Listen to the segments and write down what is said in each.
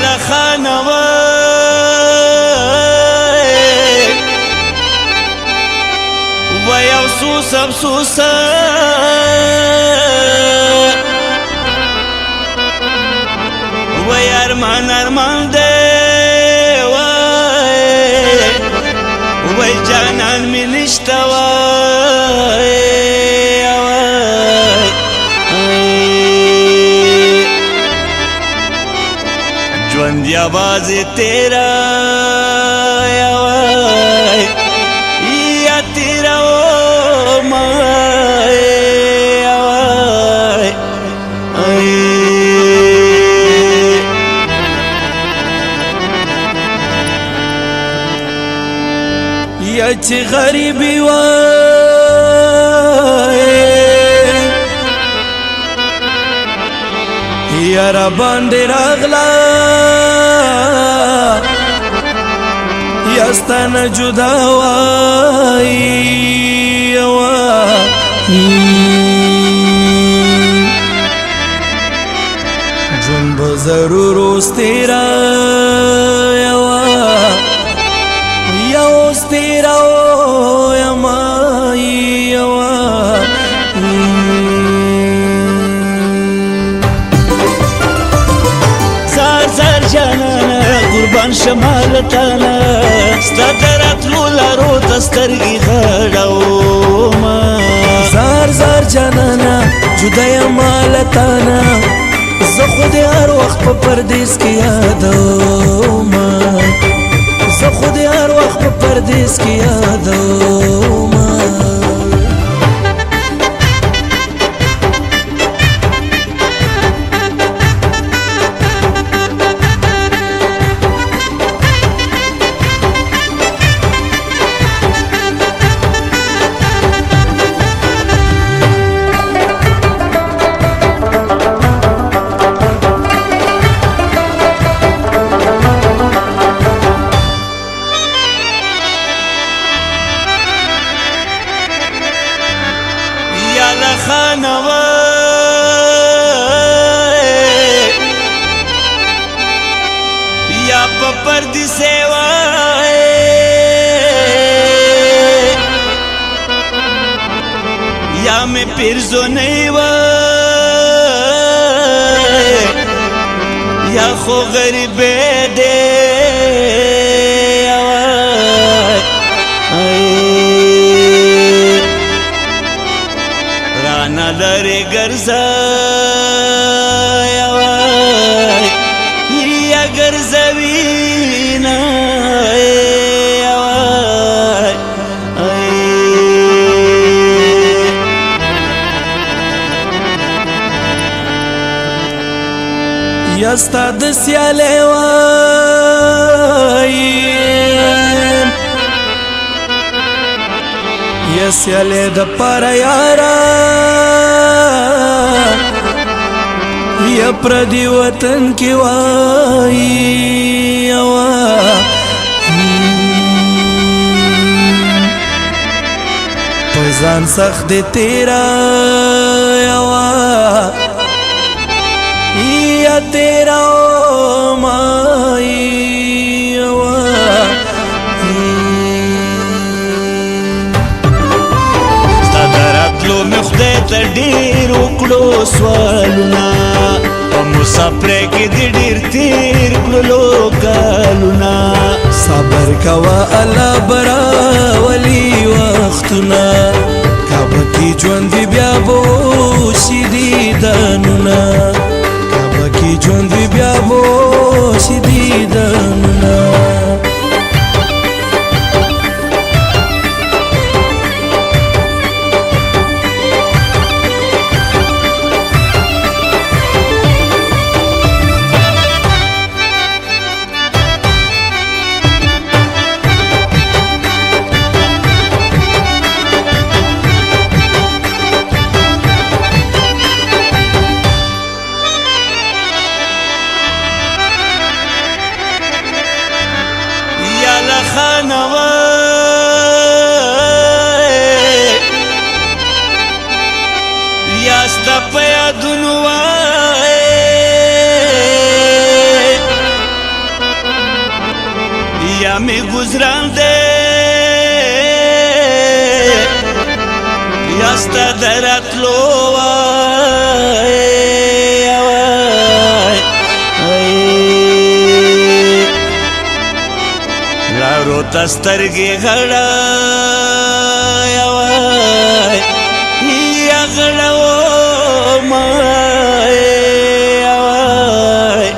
لخانوي ويوسوس افسوسا ويرمان ارمان دي ويجانان من اشتوى جوند आवाज तेरा या तेरा ओ माए या ची गरीबी या रबांडे रागला यास्तान जुदा वाई जुन जरूर तेरा या तेरा قربان شمالتانا ستدرت لولارو تسترگی غړاوما زار زار جانانا جدا مالتانا زه خود هر وخت په پردیس کې یادوما زه خود هر وخت په پردیس کې یادوما या पपर्दी सेवाए या मैं पिरजो नहीं या खो गरीब दे राना दरे गर्जा गर्जवीना यस्ता दस्याले यस्याले द पर यारा या प्रदी वतन की वाई पजान सख्त दे तेरा या तेरा ओ माई ستدرتلو مخدای ته ډیر وکړو سوالونه مسافر کې د ډیر تیر کړلو کالونه صبر کوا الله برا ولی وختونه کعبه کې ژوند بیا بو شدي دانونه کعبه کې ژوند بیا بو شدي دانونه بیا می گذران دے بیا ستا دراتلو لارو تا سترگی غړای وای یا غړاو مای وای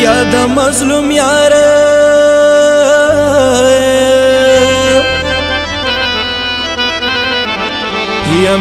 یا د مظلوم یار یا